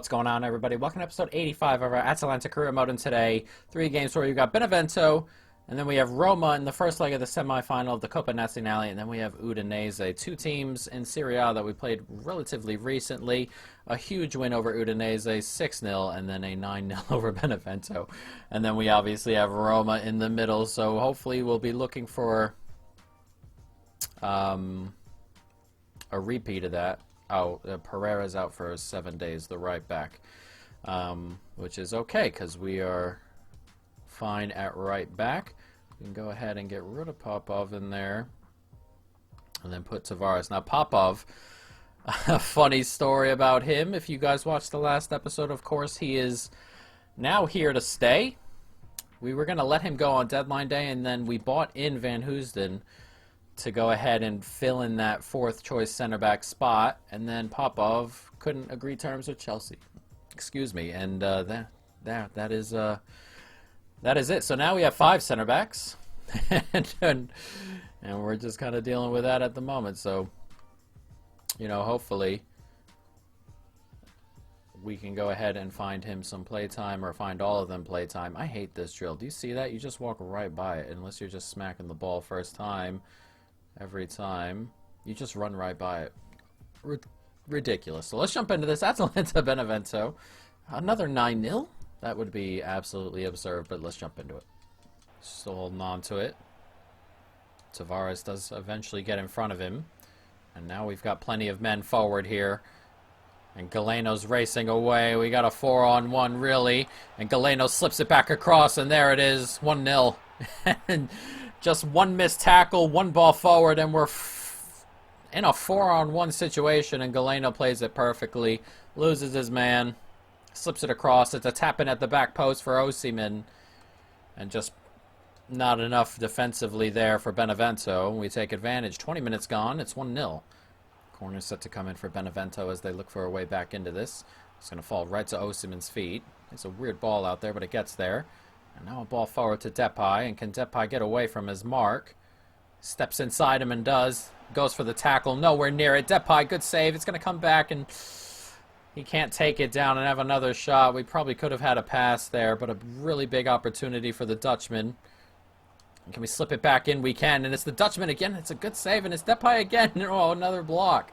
What's going on, everybody? Welcome to episode 85 of our Atalanta career mode, and today, 3 games where you've got Benevento, and then we have Roma in the first leg of the semi-final of the Coppa Nazionale, and then we have Udinese. 2 teams in Serie A that we played relatively recently. A huge win over Udinese, 6-0, and then a 9-0 over Benevento. And then we obviously have Roma in the middle, so hopefully we'll be looking for a repeat of that. Oh, Pereira's out for 7 days, the right back, which is okay because we are fine at right back. We can go ahead and get rid of Popov in there and then put Tavares. Now, Popov, a funny story about him. If you guys watched the last episode, of course, he is now here to stay. We were going to let him go on deadline day, and then we bought in Van Hoosden to go ahead and fill in that 4th choice center back spot, and then Popov couldn't agree terms with Chelsea. Excuse me, and that is it. So now we have 5 center backs, and we're just kind of dealing with that at the moment. So, you know, hopefully we can go ahead and find him some playtime, or find all of them playtime. I hate this drill. Do you see that? You just walk right by it unless you're just smacking the ball first time. Every time you just run right by it. Ridiculous. So let's jump into this. Atalanta Benevento. Another 9-0? That would be absolutely absurd, but let's jump into it. Still holding on to it. Tavares does eventually get in front of him. And now we've got plenty of men forward here. And Galeno's racing away. We got a 4-on-1, really. And Galeno slips it back across, and there it is. 1-0. And just one missed tackle, one ball forward, and we're in a 4-on-1 situation, and Galeno plays it perfectly. Loses his man. Slips it across. It's a tap-in at the back post for Osimhen. And just not enough defensively there for Benevento. We take advantage. 20 minutes gone. It's 1-0. Corner set to come in for Benevento as they look for a way back into this. It's going to fall right to Osimhen's feet. It's a weird ball out there, but it gets there. And now a ball forward to Depay, and can Depay get away from his mark? Steps inside him and does. Goes for the tackle, nowhere near it. Depay, good save. It's going to come back, and he can't take it down and have another shot. We probably could have had a pass there, but a really big opportunity for the Dutchman. And can we slip it back in? We can, and it's the Dutchman again. It's a good save, and it's Depay again. Oh, another block.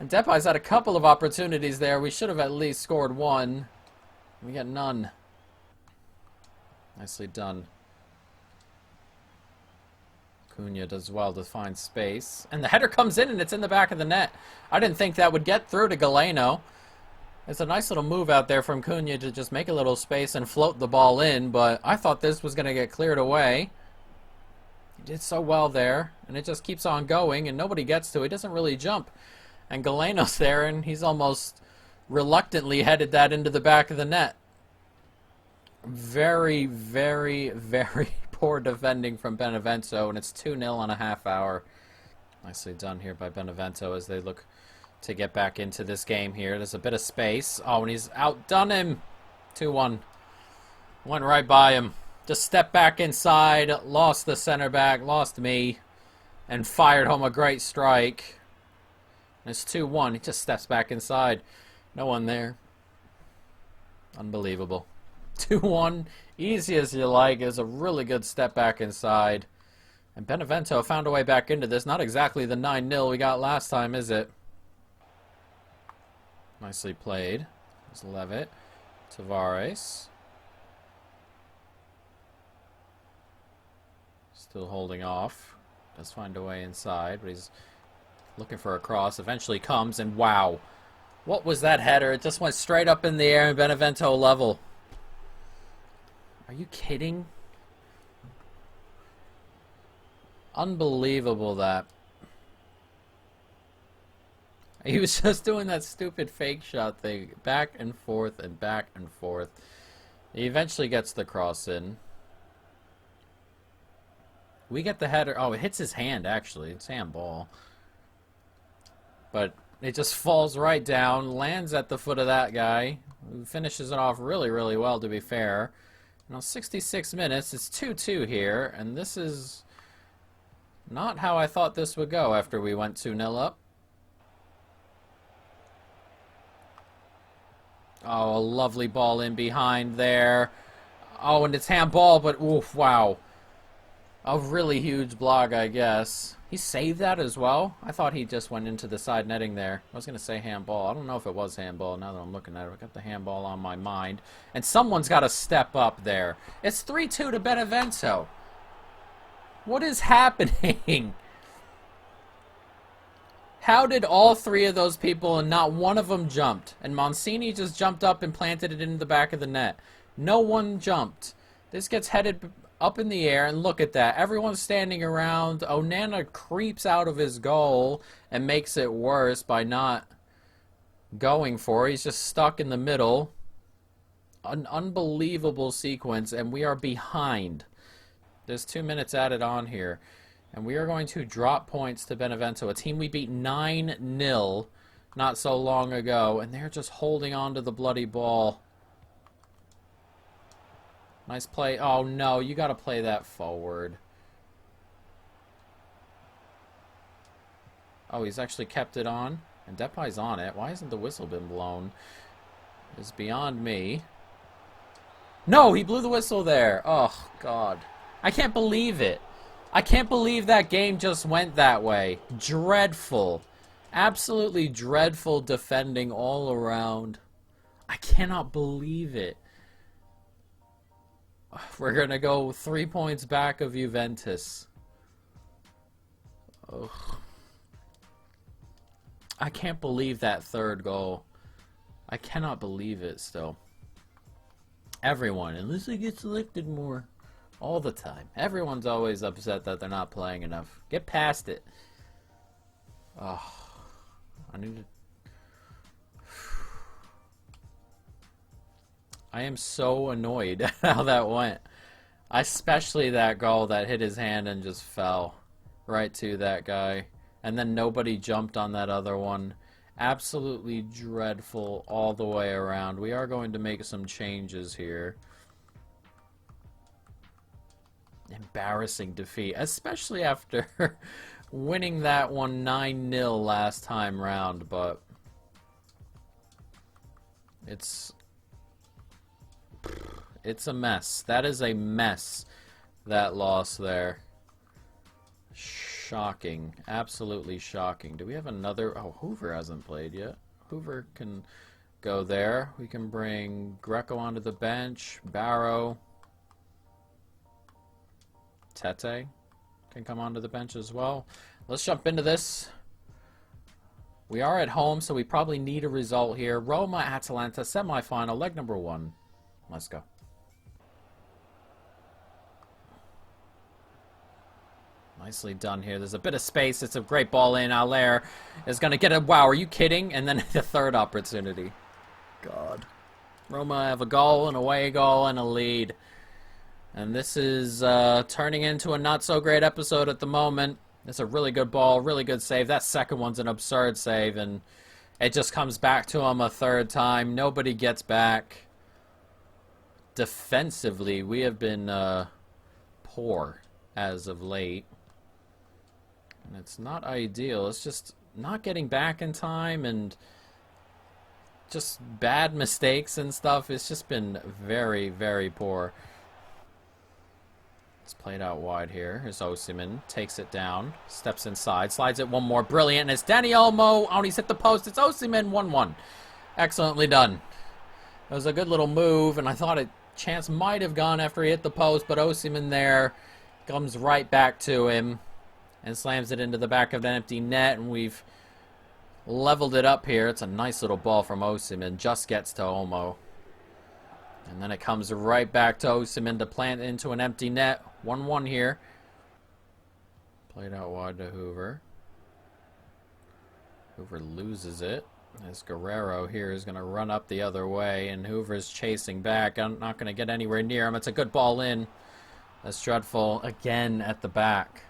And Depay's had a couple of opportunities there. We should have at least scored one. We get none. Nicely done. Cunha does well to find space. And the header comes in, and it's in the back of the net. I didn't think that would get through to Galeno. It's a nice little move out there from Cunha to just make a little space and float the ball in, but I thought this was going to get cleared away. He did so well there, and it just keeps on going, and nobody gets to it. He doesn't really jump. And Galeno's there, and he's almost reluctantly headed that into the back of the net. Very, very, very poor defending from Benevento, and it's 2-0 on a half hour. Nicely done here by Benevento as they look to get back into this game here. There's a bit of space. Oh, and he's outdone him. 2-1. Went right by him. Just stepped back inside, lost the center back, lost me, and fired home a great strike. And it's 2-1. He just steps back inside. No one there. Unbelievable. 2-1, easy as you like. Is a really good step back inside. And Benevento found a way back into this. Not exactly the 9-0 we got last time, is it? Nicely played. There's Levitt. Tavares. Still holding off. Does find a way inside, but he's looking for a cross. Eventually comes, and wow. What was that header? It just went straight up in the air and Benevento level. Are you kidding? Unbelievable that. He was just doing that stupid fake shot thing. Back and forth and back and forth. He eventually gets the cross in. We get the header. Oh, it hits his hand, actually. It's handball. But it just falls right down. Lands at the foot of that guy. Who finishes it off really, really well, to be fair. Now, 66 minutes, it's 2-2 here, and this is not how I thought this would go after we went 2-0 up. Oh, a lovely ball in behind there. Oh, and it's handball, but oof, wow. A really huge block, I guess. He saved that as well? I thought he just went into the side netting there. I was going to say handball. I don't know if it was handball now that I'm looking at it. I got the handball on my mind. And someone's got to step up there. It's 3-2 to Benevento. What is happening? How did all three of those people and not one of them jumped? And Mancini just jumped up and planted it into the back of the net. No one jumped. This gets headed up in the air, and look at that. Everyone's standing around. Onana creeps out of his goal and makes it worse by not going for it. He's just stuck in the middle. An unbelievable sequence, and we are behind. There's 2 minutes added on here. And we are going to drop points to Benevento, a team we beat 9-0 not so long ago, and they're just holding on to the bloody ball. Nice play. Oh, no, you got to play that forward. Oh, he's actually kept it on, and Depay's on it. Why hasn't the whistle been blown? It's beyond me. No, he blew the whistle there. Oh, God. I can't believe it. I can't believe that game just went that way. Dreadful. Absolutely dreadful defending all around. I cannot believe it. We're going to go 3 points back of Juventus. Ugh. I can't believe that third goal. I cannot believe it still. Everyone, unless they get selected more. All the time. Everyone's always upset that they're not playing enough. Get past it. Oh, I need to... I am so annoyed at how that went. Especially that goal that hit his hand and just fell right to that guy. And then nobody jumped on that other one. Absolutely dreadful all the way around. We are going to make some changes here. Embarrassing defeat, especially after winning that one 9-0 last time round, but it's a mess. That is a mess, that loss there. Shocking. Absolutely shocking. Do we have another? Oh, Hoover hasn't played yet. Hoover can go there. We can bring Greco onto the bench. Barrow. Tete can come onto the bench as well. Let's jump into this. We are at home, so we probably need a result here. Roma, Atalanta, semifinal, leg number 1. Let's go. Nicely done here. There's a bit of space. It's a great ball in. Haller is going to get a... Wow, are you kidding? And then the third opportunity. God. Roma have a goal, an away goal, and a lead. And this is turning into a not-so-great episode at the moment. It's a really good ball, really good save. That second one's an absurd save, and it just comes back to him a third time. Nobody gets back. Defensively, we have been poor as of late. And it's not ideal. It's just not getting back in time and just bad mistakes and stuff. It's just been very, very poor. It's played out wide here. Here's Osimhen. Takes it down. Steps inside. Slides it one more. Brilliant. And it's Dani Olmo. Oh, he's hit the post. It's Osimhen. 1-1. Excellently done. It was a good little move, and I thought a chance might have gone after he hit the post, but Osimhen there comes right back to him and slams it into the back of an empty net, and we've leveled it up here. It's a nice little ball from Osimhen. Just gets to Olmo. And then it comes right back to Osimhen to plant into an empty net. 1-1 here. Played out wide to Hoover. Hoover loses it. As Guerrero here is going to run up the other way, and Hoover's chasing back. I'm not going to get anywhere near him. It's a good ball in. That's dreadful. Again at the back.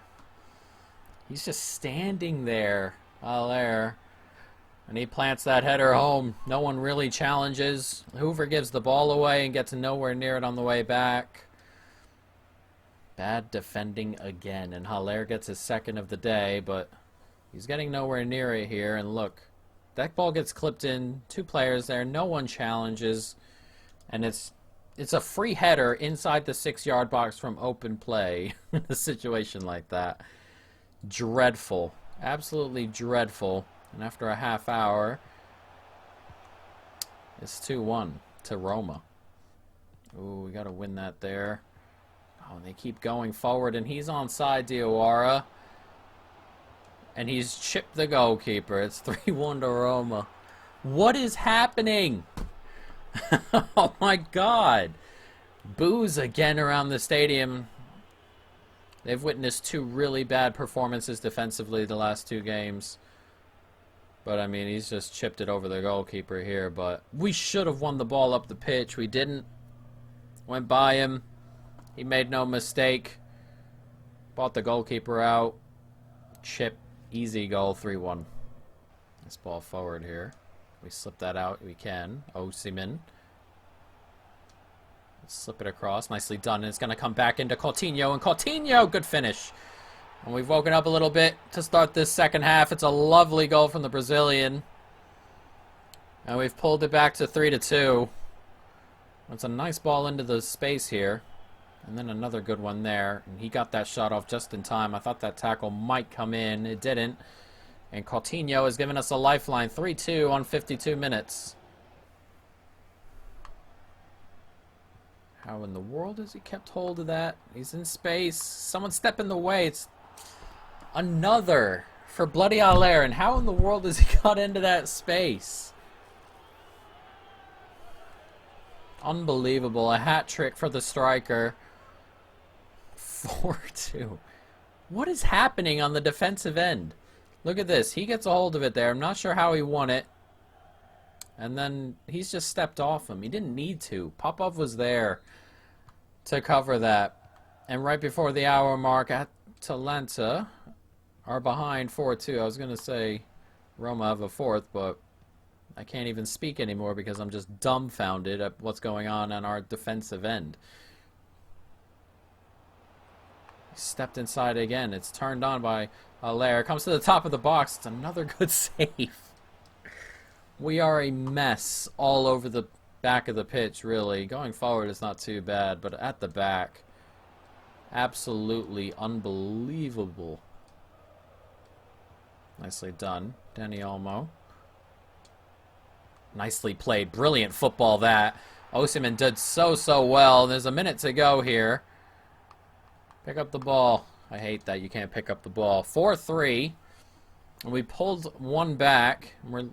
He's just standing there. Haller. And he plants that header home. No one really challenges. Hoover gives the ball away and gets nowhere near it on the way back. Bad defending again. And Haller gets his second of the day, but he's getting nowhere near it here. And look, that ball gets clipped in. 2 players there. No one challenges. And it's a free header inside the 6-yard box from open play. A situation like that. Dreadful. Absolutely dreadful. And after a half hour, it's 2-1 to Roma. Ooh, we got to win that there. Oh, and they keep going forward, and he's onside, Diawara. And he's chipped the goalkeeper. It's 3-1 to Roma. What is happening? Oh, my God. Boos again around the stadium. They've witnessed 2 really bad performances defensively the last 2 games. But, I mean, he's just chipped it over the goalkeeper here. But we should have won the ball up the pitch. We didn't. Went by him. He made no mistake. Bought the goalkeeper out. Chip. Easy goal. 3-1. This ball forward here. We slip that out. We can. Osimhen. Slip it across. Nicely done. And it's going to come back into Coutinho. And Coutinho! Good finish. And we've woken up a little bit to start this second half. It's a lovely goal from the Brazilian. And we've pulled it back to 3-2. It's a nice ball into the space here. And then another good one there. And he got that shot off just in time. I thought that tackle might come in. It didn't. And Coutinho has given us a lifeline. 3-2 on 52 minutes. How in the world has he kept hold of that? He's in space. Someone step in the way. It's another for bloody Aller. And how in the world has he got into that space? Unbelievable. A hat trick for the striker. 4-2. What is happening on the defensive end? Look at this. He gets a hold of it there. I'm not sure how he won it. And then he's just stepped off him. He didn't need to. Popov was there to cover that. And right before the hour mark, Atalanta are behind 4-2. I was going to say Roma have a 4th, but I can't even speak anymore because I'm just dumbfounded at what's going on our defensive end. He stepped inside again. It's turned on by Aller. Comes to the top of the box. It's another good save. We are a mess all over the back of the pitch, really. Going forward is not too bad, but at the back, absolutely unbelievable. Nicely done. Dani Olmo. Nicely played. Brilliant football, that. Osimhen did so well. There's a minute to go here. Pick up the ball. I hate that you can't pick up the ball. 4-3. We pulled one back. We're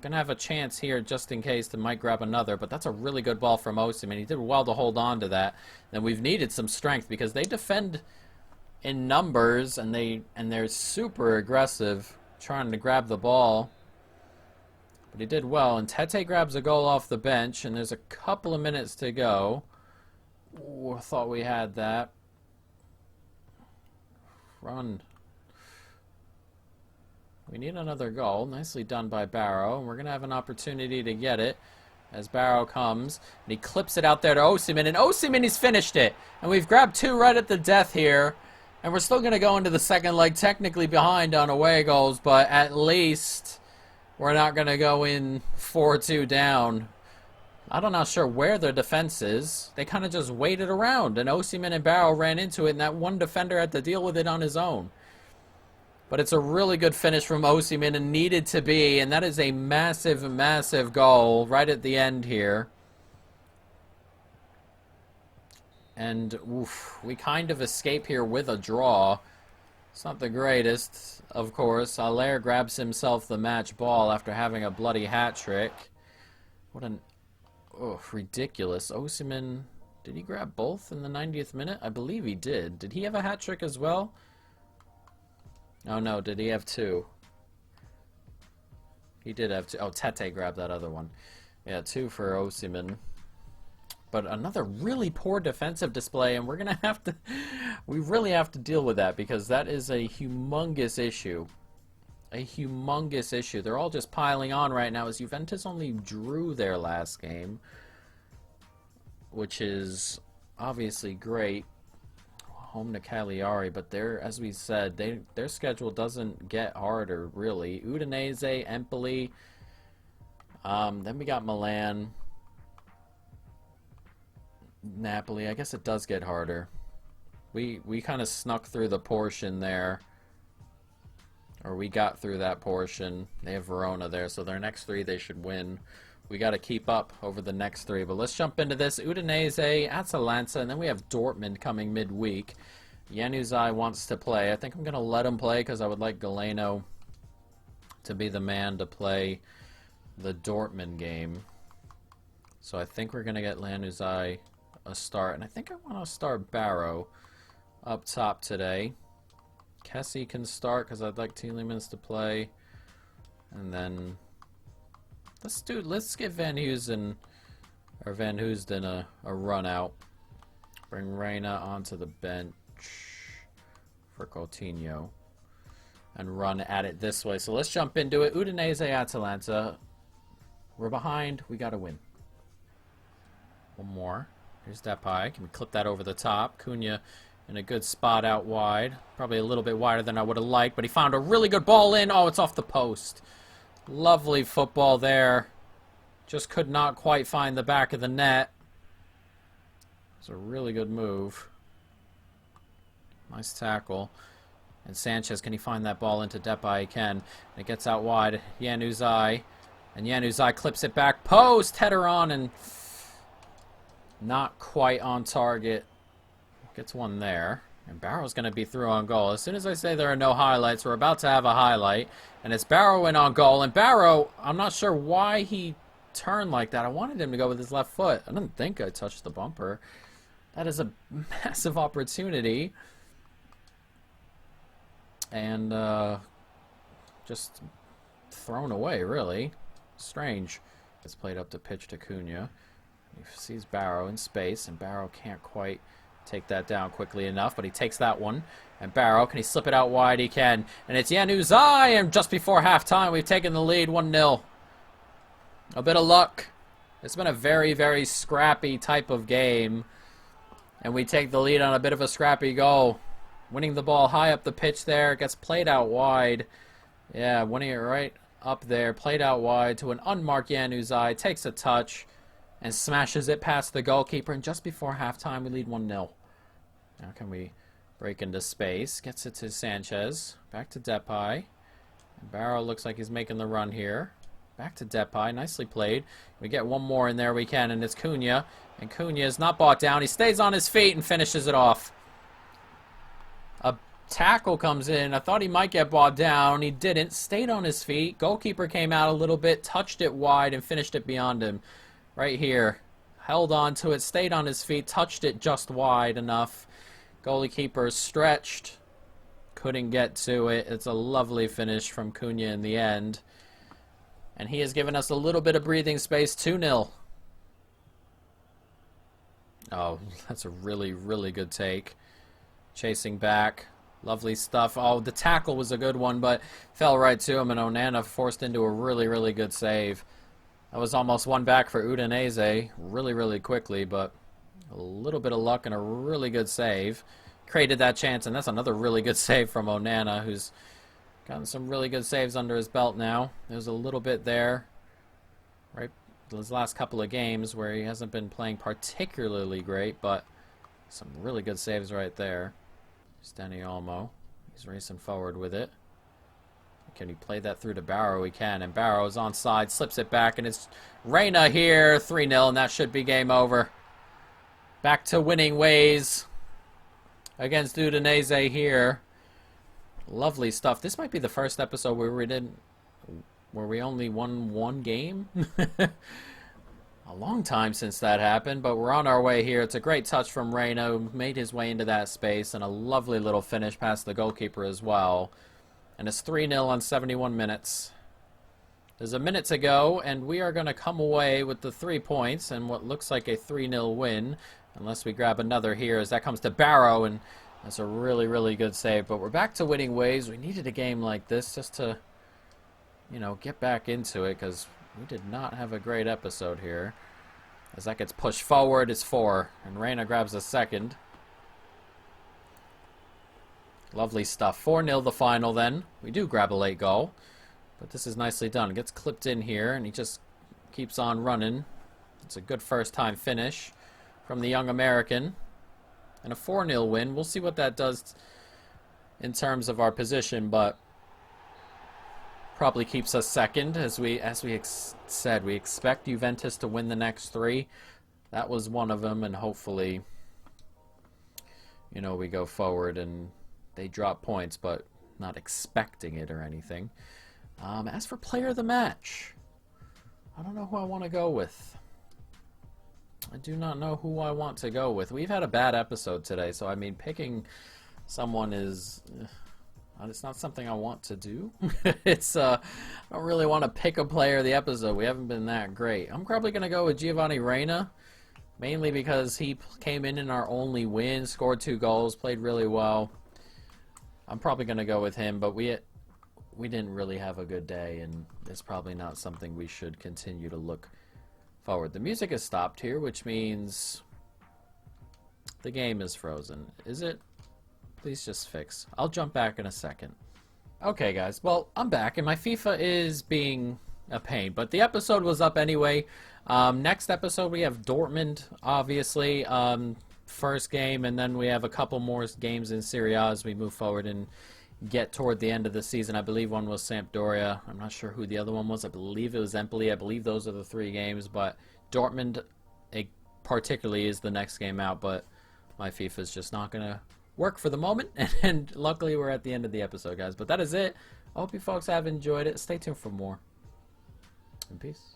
going to have a chance here just in case to might grab another, but that's a really good ball from Osimhen. He did well to hold on to that. And we've needed some strength because they defend in numbers and they're super aggressive trying to grab the ball. But he did well, and Tete grabs a goal off the bench, and there's a couple of minutes to go. Ooh, I thought we had that. Run. We need another goal. Nicely done by Barrow. And we're going to have an opportunity to get it as Barrow comes. And he clips it out there to Osimhen. And Osimhen, he's finished it. And we've grabbed 2 right at the death here. And we're still going to go into the second leg technically behind on away goals. But at least we're not going to go in 4-2 down. I'm not sure where their defense is. They kind of just waited around. And Osimhen and Barrow ran into it. And that one defender had to deal with it on his own. But it's a really good finish from Osimhen and needed to be. And that is a massive, massive goal right at the end here. And oof, we kind of escape here with a draw. It's not the greatest, of course. Aller grabs himself the match ball after having a bloody hat trick. What an ridiculous. Osimhen, did he grab both in the 90th minute? I believe he did. Did he have a hat trick as well? Oh no, did he have 2? He did have 2. Oh, Tete grabbed that other one. Yeah, 2 for Osimhen. But another really poor defensive display, and we're going to have to... we really have to deal with that because that is a humongous issue. A humongous issue. They're all just piling on right now as Juventus only drew their last game, which is obviously great. Home to Cagliari, but as we said, their schedule doesn't get harder, really. Udinese, Empoli, Then we got Milan, Napoli. I guess it does get harder. We kind of snuck through the portion there. Or we got through that portion. They have Verona there, so their next 3 they should win. We got to keep up over the next 3. But let's jump into this. Udinese, Atalanta, and then we have Dortmund coming midweek. Januzaj wants to play. I think I'm going to let him play because I would like Galeno to be the man to play the Dortmund game. So I think we're going to get Januzaj a start. And I think I want to start Barrow up top today. Kessie can start because I'd like Tielemans to play. And then let's give Van Hoosden a run out. Bring Reina onto the bench for Coutinho and run at it this way. So let's jump into it. Udinese, Atalanta. We're behind. We got to win. One more. Here's Depay. Can we clip that over the top? Cunha in a good spot out wide. Probably a little bit wider than I would have liked, but he found a really good ball in. Oh, it's off the post. Lovely football there. Just could not quite find the back of the net. It's a really good move. Nice tackle. And Sanchez, can he find that ball into Depay? He can. It gets out wide. Januzaj. And Januzaj clips it back. Post! Header on and not quite on target. Gets one there. And Barrow's going to be through on goal. As soon as I say there are no highlights, we're about to have a highlight. And it's Barrow in on goal. And Barrow, I'm not sure why he turned like that. I wanted him to go with his left foot. I didn't think I touched the bumper. That is a massive opportunity. And just thrown away, really. Strange. It's played up the pitch to Cunha. He sees Barrow in space, and Barrow can't quite take that down quickly enough, but he takes that one. And Barrow, can he slip it out wide? He can. And it's Januzaj, and just before halftime, we've taken the lead 1-0. A bit of luck. It's been a very, very scrappy type of game. And we take the lead on a bit of a scrappy goal. Winning the ball high up the pitch there. It gets played out wide. Yeah, winning it right up there. Played out wide to an unmarked Januzaj. Takes a touch and smashes it past the goalkeeper. And just before halftime, we lead 1-0. Now can we break into space? Gets it to Sanchez. Back to Depay. And Barrow looks like he's making the run here. Back to Depay. Nicely played. We get one more in there we can, and it's Cunha. And Cunha is not brought down. He stays on his feet and finishes it off. A tackle comes in. I thought he might get brought down. He didn't. Stayed on his feet. Goalkeeper came out a little bit, touched it wide, and finished it beyond him. Right here. Held on to it, stayed on his feet, touched it just wide enough. Goalkeeper stretched. Couldn't get to it. It's a lovely finish from Cunha in the end. And he has given us a little bit of breathing space. 2-0. Oh, that's a really, really good take. Chasing back. Lovely stuff. Oh, the tackle was a good one, but fell right to him, and Onana forced into a really, really good save. That was almost one back for Udinese really, really quickly, but a little bit of luck and a really good save. Created that chance, and that's another really good save from Onana, who's gotten some really good saves under his belt now. There's a little bit there, right, those last couple of games where he hasn't been playing particularly great, but some really good saves right there. Stani Olmo, he's racing forward with it. Can he play that through to Barrow? He can, and Barrow is onside, slips it back, and it's Reina here, 3-0, and that should be game over. Back to winning ways against Udinese here. Lovely stuff. This might be the first episode where we only won one game. A long time since that happened, but we're on our way here. It's a great touch from Reina, who made his way into that space, and a lovely little finish past the goalkeeper as well. And it's 3-0 on 71 minutes. There's a minute to go, and we are going to come away with the 3 points and what looks like a 3-0 win, unless we grab another here, as that comes to Barrow, and that's a really, really good save. But we're back to winning ways. We needed a game like this just to, you know, get back into it, because we did not have a great episode here. As that gets pushed forward, it's 4, and Reina grabs a second. Lovely stuff. 4-0 the final then. We do grab a late goal, but this is nicely done. Gets clipped in here, and he just keeps on running. It's a good first-time finish from the young American. And a 4-0 win. We'll see what that does in terms of our position, but probably keeps us second. As we said, we expect Juventus to win the next 3. That was one of them, and hopefully, you know, we go forward and they drop points, but not expecting it or anything. As for player of the match, I don't know who I want to go with. I do not know who I want to go with. We've had a bad episode today, so I mean, picking someone is... it's not something I want to do. I don't really want to pick a player of the episode. We haven't been that great. I'm probably going to go with Giovanni Reina, mainly because he came in our only win, scored 2 goals, played really well. I'm probably going to go with him, but we didn't really have a good day, and it's probably not something we should continue to look forward. The music has stopped here, which means the game is frozen. Is it? Please just fix. I'll jump back in a second. Okay, guys. Well, I'm back, and my FIFA is being a pain, but the episode was up anyway. Next episode, we have Dortmund, obviously, first game, and then we have a couple more games in Serie A as we move forward and get toward the end of the season. I believe one was Sampdoria. I'm not sure who the other one was. I believe it was Empoli. I believe those are the 3 games, but Dortmund particularly is the next game out, but my FIFA is just not going to work for the moment, and luckily we're at the end of the episode, guys. But that is it. I hope you folks have enjoyed it. Stay tuned for more. And peace.